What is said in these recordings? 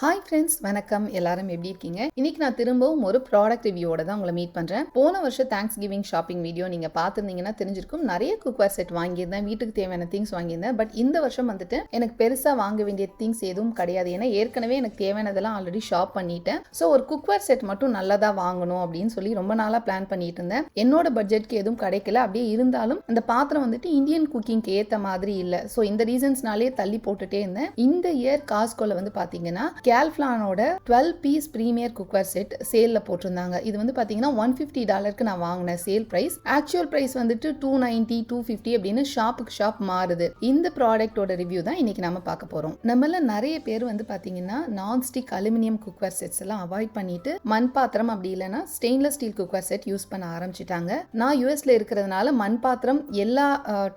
Hi friends, வணக்கம். எல்லாரும் எப்படி இருக்கீங்க? இன்னைக்கு நான் திரும்பவும் ஒரு ப்ராடக்ட் ரிவ்யூவோட தான் உங்களை மீட் பண்ணுறேன். போன வருஷம் தேங்க்ஸ் கிவிங் ஷாப்பிங் வீடியோ நீங்கள் பார்த்துருந்தீங்கன்னா தெரிஞ்சிருக்கும். நிறைய குக்வேர் செட் வாங்கியிருந்தேன், வீட்டுக்கு தேவையான திங்ஸ் வாங்கியிருந்தேன். பட் இந்த வருஷம் வந்துட்டு எனக்கு பெருசாக வாங்க வேண்டிய திங்ஸ் எதுவும் கிடையாது. ஏன்னா ஏற்கனவே எனக்கு தேவையானதெல்லாம் ஆல்ரெடி ஷாப் பண்ணிட்டேன். ஸோ ஒரு குக்வேர் செட் மட்டும் நல்லதாக வாங்கணும் அப்படின்னு சொல்லி ரொம்ப நாளாக பிளான் பண்ணிட்டு இருந்தேன். என்னோட பட்ஜெட்க்கு எதுவும் கிடைக்கல. அப்படியே இருந்தாலும் அந்த பாத்திரம் வந்துட்டு இந்தியன் குக்கிங்க்கு ஏற்ற மாதிரி இல்லை. ஸோ இந்த ரீசன்ஸ்னாலே தள்ளி போட்டுட்டே இருந்தேன். இந்த இயர் காஸ்கோல வந்து பார்த்தீங்கன்னா Calphalonோட 12 பீஸ் பிரீமியர் குக்வேர் செட் சேல்ல போட்டிருந்தாங்க. இது வந்து பாத்தீங்கன்னா $150 நான் வாங்கின சேல் பிரைஸ். ஆக்சுவல் பிரைஸ் வந்துட்டு $290, $250 அப்படின்னு ஷாப்புக்கு ஷாப் மாறுது. இந்த ப்ராடக்ட்டோட ரிவ்யூ தான் இன்னைக்கு நம்ம பார்க்க போறோம். நம்மள நிறைய பேர் வந்து பாத்தீங்கன்னா நான்ஸ்டிக் அலுமினியம் குக்வேர் செட்ஸ் எல்லாம் அவாய்ட் பண்ணிட்டு மண் பாத்திரம் அப்படி இல்லைன்னா stainless steel cookware set use பண்ண ஆரம்பிச்சிட்டாங்க. நான் யூஎஸ்ல இருக்கிறதுனால மண் பாத்திரம் எல்லா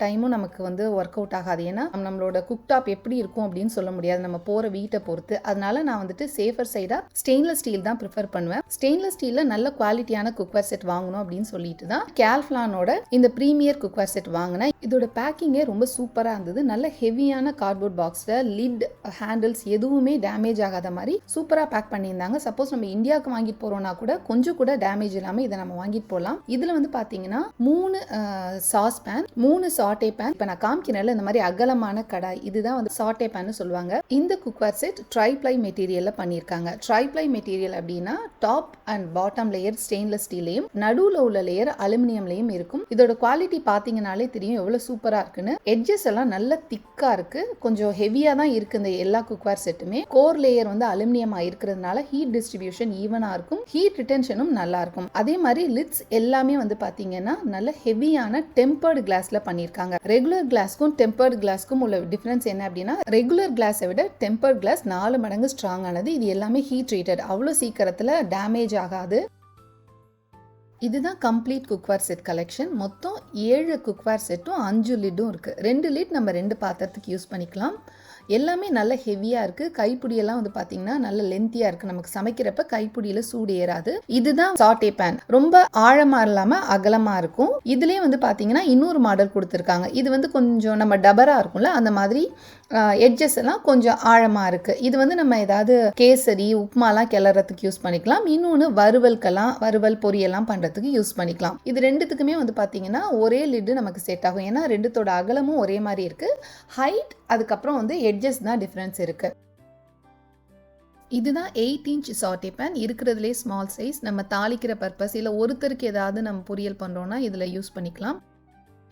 டைமும் நமக்கு வந்து ஒர்க் அவுட் ஆகாது. ஏன்னா நம்மளோட குக்டாப் எப்படி இருக்கும் அப்படின்னு சொல்ல முடியாது, நம்ம போற வீட்டை பொறுத்து. அதனால நான் வந்துட்டு சேஃபர் சைடா ஸ்டெயின்லெஸ் ஸ்டீல் தான் ப்ரிஃபர் பண்ணுவேன். ஸ்டெயின்லெஸ் ஸ்டீல்ல நல்ல குவாலிட்டியான குக்வேர் செட் வாங்கணும் அப்படின்னு சொல்லிட்டு தான் Calphalonோட இந்த பிரீமியர் குக்வேர் செட் வாங்கினேன். இதோட பேக்கிங்கே ரொம்ப சூப்பரா இருந்தது. நல்ல ஹெவியான கார்ட்போர்ட் பாக்ஸ்ல லிட், ஹேண்டில்ஸ் எதுவுமே டேமேஜ் ஆகாத மாதிரி சூப்பரா பேக் பண்ணியிருந்தாங்க. சப்போஸ் நம்ம இந்தியாவுக்கு வாங்கிட்டு போறோம்னா கூட கொஞ்சம் கூட டேமேஜ் இல்லாம இதை நம்ம வாங்கிட்டு போகலாம். இதுல வந்து பாத்தீங்கன்னா 3 சாஸ் பேன், 3 சாட்டே பேன். இப்ப நான் காமிக்கிறேன்ல இந்த மாதிரி அகலமான கடாய், இதுதான் வந்து சாட்டே பேன் சொல்லுவாங்க. இந்த குக்வேர் செட் ட்ரைப்ளை மெட்டீரியல்ல பண்ணியிருக்காங்க. ட்ரைப்ளை மெட்டீரியல் அப்படின்னா top and bottom layer stainless ஸ்டீலையும் நடுவுல உள்ள லேயர் அலுமினியம்லையும் இருக்கும். இதோட குவாலிட்டி பாத்தீங்கன்னாலே தெரியும் எவ்வளவு சூப்பரா இருக்குன்னு. எட்ஜஸ் எல்லாம் நல்ல திக்கா இருக்கு, கொஞ்சம் ஹெவியா தான் இருக்கு. இந்த எல்லா குக்வேர் செட்டுமே கோர் லேயர் வந்து அலுமினியமா இருக்கிறதுனால ஹீட் டிஸ்ட்ரிபியூஷன் ஈவனா இருக்கும், ஹீட் ரிட்டென்ஷனும் நல்லா இருக்கும். அதே மாதிரி லிட்ஸ் எல்லாமே வந்து பாத்தீங்கன்னா நல்ல ஹெவியான டெம்பர்டு கிளாஸ்ல பண்ணிருக்காங்க. ரெகுலர் கிளாஸ்க்கும் டெம்பர்டு கிளாஸ்க்கும் உள்ள டிஃபரன்ஸ் என்ன அப்படின்னா, ரெகுலர் கிளாஸை விட டெம்பர்டு கிளாஸ் 4 மடங்கு ஸ்ட்ராங் ஆனது. இது எல்லாமே ஹீட் ட்ரீட்டட், அவ்வளவு சீக்கிரத்துல டேமேஜ் ஆகாது. இதுதான் கம்ப்ளீட் குக்வேர் செட் கலெக்ஷன். மொத்தம் 7 குக்வேர் செட்டும் 5 லிட்டும் இருக்கு. 2 லிட் நம்ம 2 பாத்திரத்துக்கு யூஸ் பண்ணிக்கலாம். எல்லாமே நல்ல ஹெவியா இருக்கு. கைப்பிடியெல்லாம் வந்து பாத்தீங்கன்னா நல்ல லென்த்தியா இருக்கு. நமக்கு சமைக்கிறப்ப கைப்பிடியில சூடு ஏறாது. இதுதான் சாட்டே பேன். ரொம்ப ஆழமா இல்லாம அகலமா இருக்கும். இதுலயே வந்து பாத்தீங்கன்னா இன்னொரு மாடல் கொடுத்திருக்காங்க. இது வந்து கொஞ்சம் நம்ம டபரா இருக்கும்ல, அந்த மாதிரி எட்ஜஸ் எல்லாம் கொஞ்சம் ஆழமா இருக்கு. இது வந்து நம்ம ஏதாவது கேசரி, உப்புமாலாம் கிளறதுக்கு யூஸ் பண்ணிக்கலாம். இன்னொன்னு வறுவல் பொரியெல்லாம் பண்றதுக்கு யூஸ் பண்ணிக்கலாம். இது ரெண்டுத்துக்குமே வந்து பாத்தீங்கன்னா ஒரே லிட் நமக்கு செட் ஆகும். ஏன்னா ரெண்டுத்தோட அகலமும் ஒரே மாதிரி இருக்கு. ஹைட் அதுக்கப்புறம் வந்து எட்ஜஸ் தான் டிஃபரன்ஸ் இருக்கு. இதுதான் 8 இன்ச் சாட்டே பேன். இருக்கிறதுலே ஸ்மால் சைஸ். நம்ம தாளிக்கிற பர்பஸ் இல்லை ஒருத்தருக்கு ஏதாவது நம்ம பொரியல் பண்றோம்னா இதுல யூஸ் பண்ணிக்கலாம்.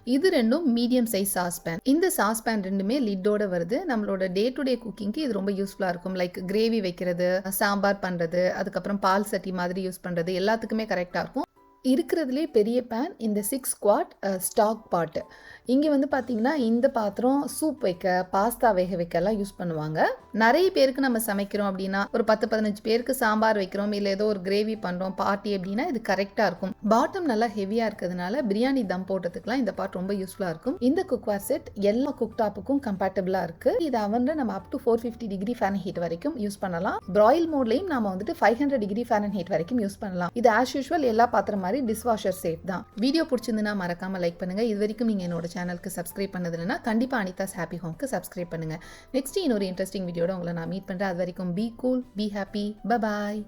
இது ரெண்டும் மீடியம் சைஸ் சாஸ் பேன். இந்த சாஸ் பேன் ரெண்டுமே லிட்டோட வருது. நம்மளோட டே டு டே குக்கிங்க்கு இது ரொம்ப யூஸ்ஃபுல்லா இருக்கும். லைக் கிரேவி வைக்கிறது, சாம்பார் பண்றது, அதுக்கப்புறம் பால் சட்டி மாதிரி யூஸ் பண்றது, எல்லாத்துக்குமே கரெக்டா இருக்கும். இருக்கிறதுலே பெரிய பேன் இந்த 6 குவாட் ஸ்டாக் பாட். இங்கே வந்து பார்த்தீங்கன்னா இந்த பாத்திரம் சூப் வைக்க, பாஸ்தா வேக வைக்கலாம் யூஸ் பண்ணுவாங்க. நிறைய பேருக்கு நம்ம சமைக்கிறோம் அப்படின்னா, ஒரு 10-15 பேருக்கு சாம்பார் வைக்கிறோம், இல்லை ஏதோ ஒரு கிரேவி பண்ணுறோம், பார்ட்டி அப்படின்னா இது கரெக்டாக இருக்கும். பாட்டம் நல்லா ஹெவியாக இருக்கிறதுனால பிரியாணி தம் போட்டதுக்குலாம் இந்த பாட் ரொம்ப யூஸ்ஃபுல்லாக இருக்கும். இந்த குக்வேர் செட் எல்லா குக்டாப்புக்கும் கம்பேட்டபிளாக இருக்கு. இது அவன் நம்ம அப் டு 450 டிகிரி ஃபாரன்ஹீட் வரைக்கும் யூஸ் பண்ணலாம். பிராயில் மோட்லையும் நாம வந்துட்டு 500 டிகிரி ஃபாரன்ஹீட் வரைக்கும் யூஸ் பண்ணலாம். இது ஆஸ் யூஷுவல் எல்லா பாத்திரம் டிஷ்வாஷர் சேஃப் தான். வீடியோ பிடிச்சிருந்தா மறக்காம லைக் பண்ணுங்க. இது வரைக்கும் நீங்க என்னோட சேனலுக்கு சப்ஸ்கிரைப் பண்ணதுன்னா கண்டிப்பா அனிதாஸ் ஹாப்பி ஹோம்க்கு சப்ஸ்கிரைப் பண்ணுங்க. நெக்ஸ்ட் இன்னொரு இன்ட்ரெஸ்டிங் வீடியோட உங்களை நான் மீட் பண்றேன். அது வரைக்கும் be cool, be happy, bye bye.